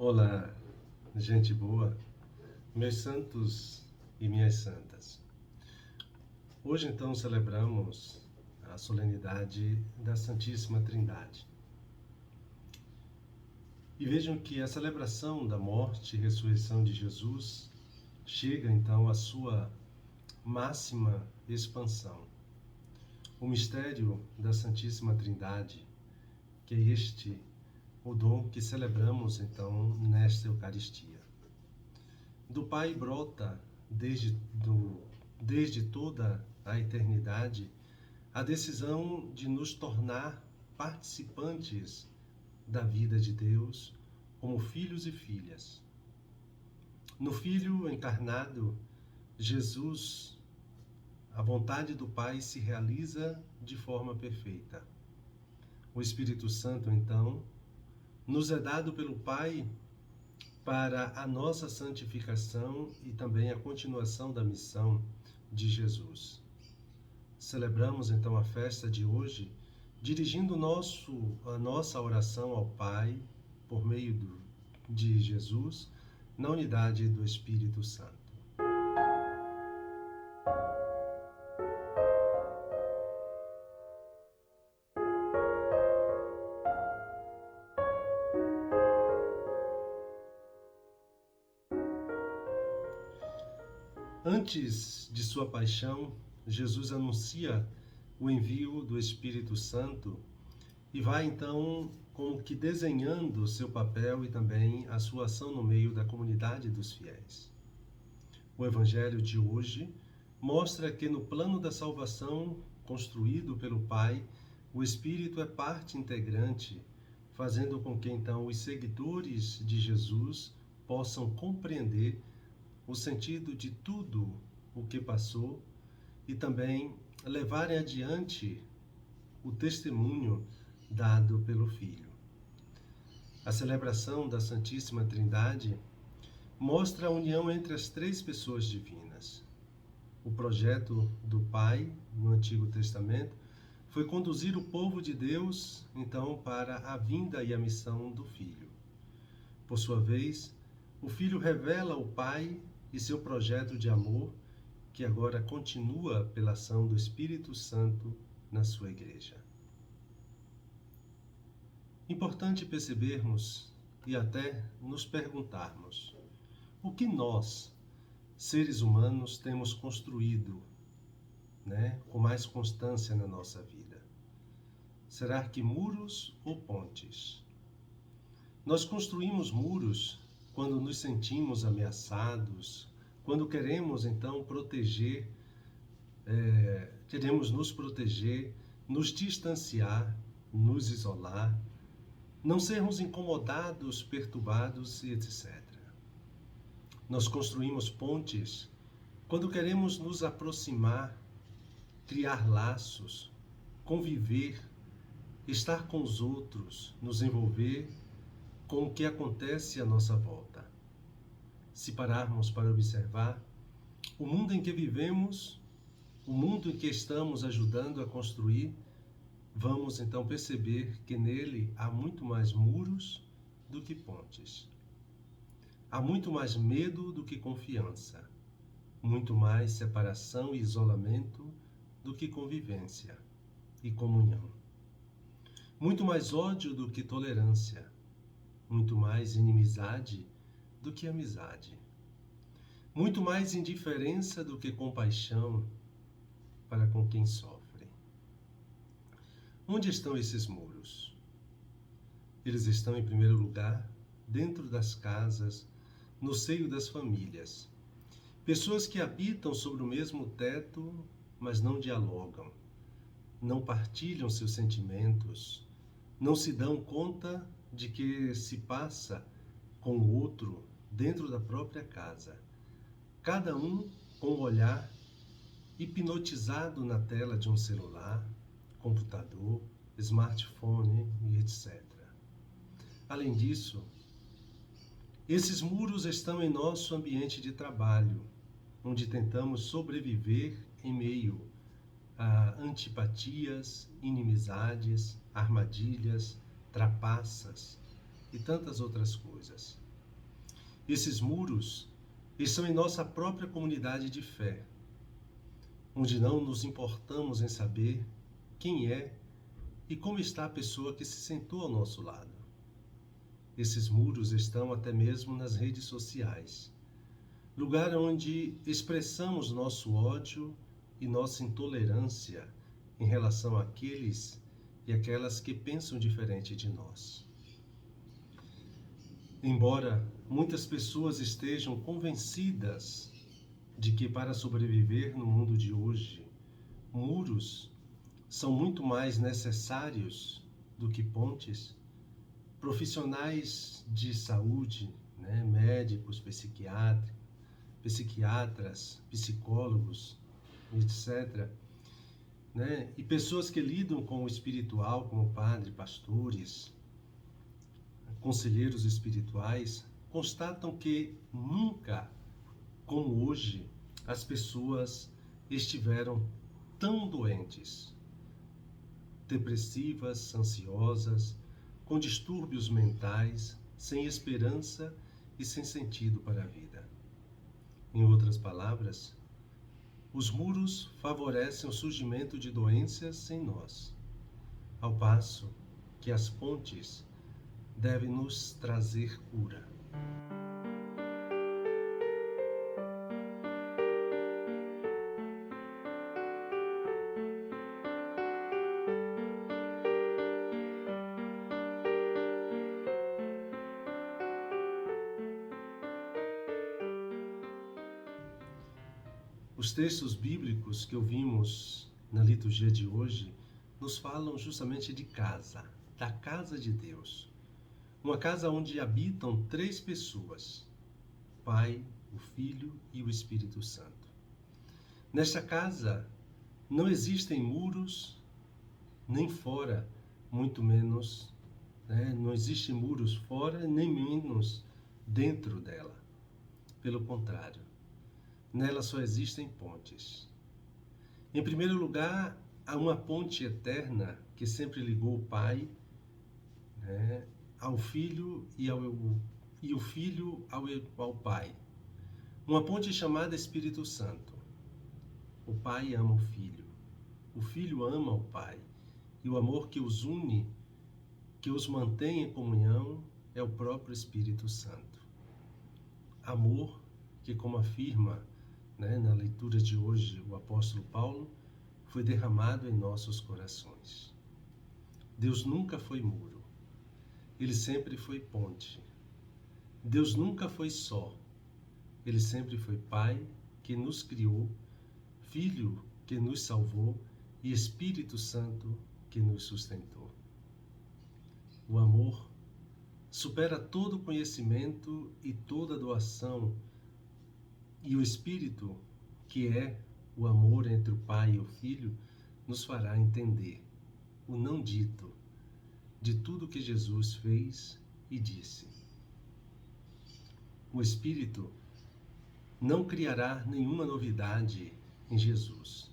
Olá, gente boa, meus santos e minhas santas. Hoje então celebramos a solenidade da Santíssima Trindade. E vejam que a celebração da morte e ressurreição de Jesus chega então à sua máxima expansão. O mistério da Santíssima Trindade, que é o dom que celebramos então nesta Eucaristia. Do Pai brota desde toda a eternidade a decisão de nos tornar participantes da vida de Deus como filhos e filhas. No Filho encarnado, Jesus, a vontade do Pai se realiza de forma perfeita. O Espírito Santo, então, nos é dado pelo Pai para a nossa santificação e também a continuação da missão de Jesus. Celebramos então a festa de hoje, dirigindo a nossa oração ao Pai por meio de Jesus, na unidade do Espírito Santo. Antes de sua paixão, Jesus anuncia o envio do Espírito Santo e vai então como que desenhando o seu papel e também a sua ação no meio da comunidade dos fiéis. O Evangelho de hoje mostra que no plano da salvação construído pelo Pai, o Espírito é parte integrante, fazendo com que então os seguidores de Jesus possam compreender o sentido de tudo o que passou e também levarem adiante o testemunho dado pelo Filho. A celebração da Santíssima Trindade mostra a união entre as três pessoas divinas. O projeto do Pai, no Antigo Testamento, foi conduzir o povo de Deus, então, para a vinda e a missão do Filho. Por sua vez, o Filho revela o Pai e seu projeto de amor, que agora continua pela ação do Espírito Santo na sua Igreja. Importante percebermos e até nos perguntarmos: o que nós, seres humanos, temos construído, com mais constância na nossa vida? Será que muros ou pontes? Nós construímos muros quando nos sentimos ameaçados, quando queremos então queremos nos proteger, nos distanciar, nos isolar, não sermos incomodados, perturbados e etc. Nós construímos pontes quando queremos nos aproximar, criar laços, conviver, estar com os outros, nos envolver com o que acontece à nossa volta. Se pararmos para observar, o mundo em que vivemos, o mundo em que estamos ajudando a construir, vamos então perceber que nele há muito mais muros do que pontes. Há muito mais medo do que confiança, muito mais separação e isolamento do que convivência e comunhão. Muito mais ódio do que tolerância, muito mais inimizade do que amizade. Muito mais indiferença do que compaixão para com quem sofre. Onde estão esses muros? Eles estão, em primeiro lugar, dentro das casas, no seio das famílias. Pessoas que habitam sobre o mesmo teto, mas não dialogam, não partilham seus sentimentos, não se dão conta de que se passa com o outro dentro da própria casa. Cada um com o olhar hipnotizado na tela de um celular, computador, smartphone e etc. Além disso, esses muros estão em nosso ambiente de trabalho, onde tentamos sobreviver em meio a antipatias, inimizades, armadilhas, trapaças e tantas outras coisas. Esses muros estão em nossa própria comunidade de fé, onde não nos importamos em saber quem é e como está a pessoa que se sentou ao nosso lado. Esses muros estão até mesmo nas redes sociais, lugar onde expressamos nosso ódio e nossa intolerância em relação àqueles e aquelas que pensam diferente de nós. Embora muitas pessoas estejam convencidas de que para sobreviver no mundo de hoje, muros são muito mais necessários do que pontes, profissionais de saúde, médicos, psiquiatras, psicólogos, etc., e pessoas que lidam com o espiritual, como padre, pastores, conselheiros espirituais, constatam que nunca, como hoje, as pessoas estiveram tão doentes, depressivas, ansiosas, com distúrbios mentais, sem esperança e sem sentido para a vida. Em outras palavras, os muros favorecem o surgimento de doenças em nós, ao passo que as pontes devem nos trazer cura. Os textos bíblicos que ouvimos na liturgia de hoje nos falam justamente de casa, da casa de Deus. Uma casa onde habitam 3 pessoas, o Pai, o Filho e o Espírito Santo. Nesta casa não existem muros, nem fora, muito menos, não existem muros fora, nem menos dentro dela. Pelo contrário, nela só existem pontes. Em primeiro lugar, há uma ponte eterna que sempre ligou o Pai, ao Filho e o Filho ao Pai. Uma ponte chamada Espírito Santo. O Pai ama o Filho ama o Pai, e o amor que os une, que os mantém em comunhão, é o próprio Espírito Santo. Amor que, como afirma na leitura de hoje o apóstolo Paulo, foi derramado em nossos corações. Deus nunca foi muro, Ele sempre foi ponte. Deus nunca foi só, Ele sempre foi Pai que nos criou, Filho que nos salvou e Espírito Santo que nos sustentou. O amor supera todo conhecimento e toda doação, e o Espírito, que é o amor entre o Pai e o Filho, nos fará entender o não dito de tudo que Jesus fez e disse. O Espírito não criará nenhuma novidade em Jesus,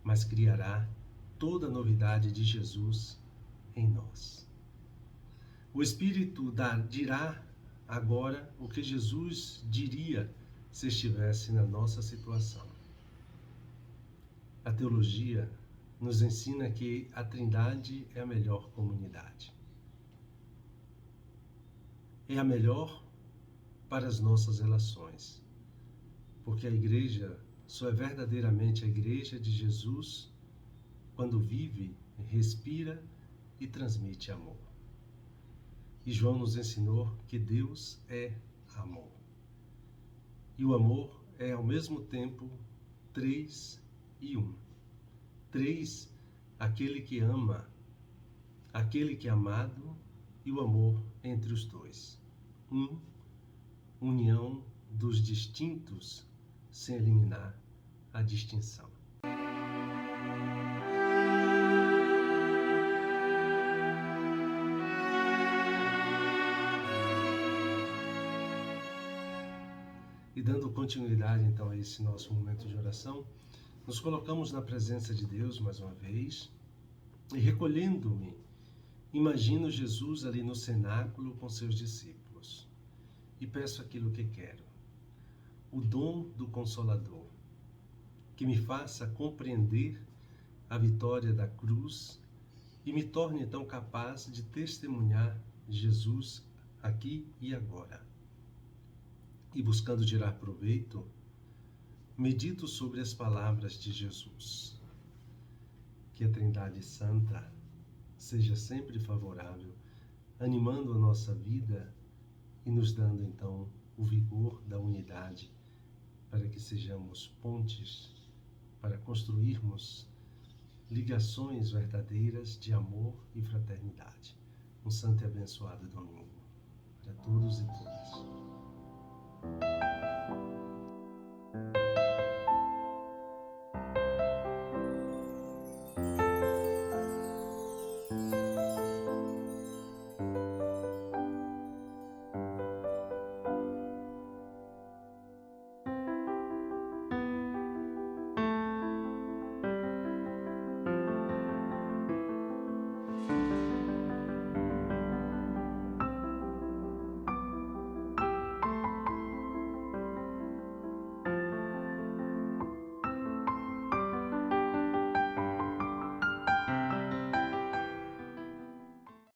mas criará toda a novidade de Jesus em nós. O Espírito dirá agora o que Jesus diria se estivesse na nossa situação. A teologia nos ensina que a Trindade é a melhor comunidade. É a melhor para as nossas relações, porque a igreja só é verdadeiramente a igreja de Jesus quando vive, respira e transmite amor. E João nos ensinou que Deus é amor. E o amor é ao mesmo tempo 3 e 1. 3, aquele que ama, aquele que é amado, e o amor entre os dois. 1, união dos distintos sem eliminar a distinção. E dando continuidade então a esse nosso momento de oração, nos colocamos na presença de Deus mais uma vez e, recolhendo-me, imagino Jesus ali no cenáculo com seus discípulos. e peço aquilo que quero: o dom do Consolador, que me faça compreender a vitória da cruz e me torne então capaz de testemunhar Jesus aqui e agora. E buscando tirar proveito, medito sobre as palavras de Jesus. Que a Trindade Santa seja sempre favorável, animando a nossa vida e nos dando então o vigor da unidade para que sejamos pontes para construirmos ligações verdadeiras de amor e fraternidade. Um santo e abençoado domingo para todos e todas.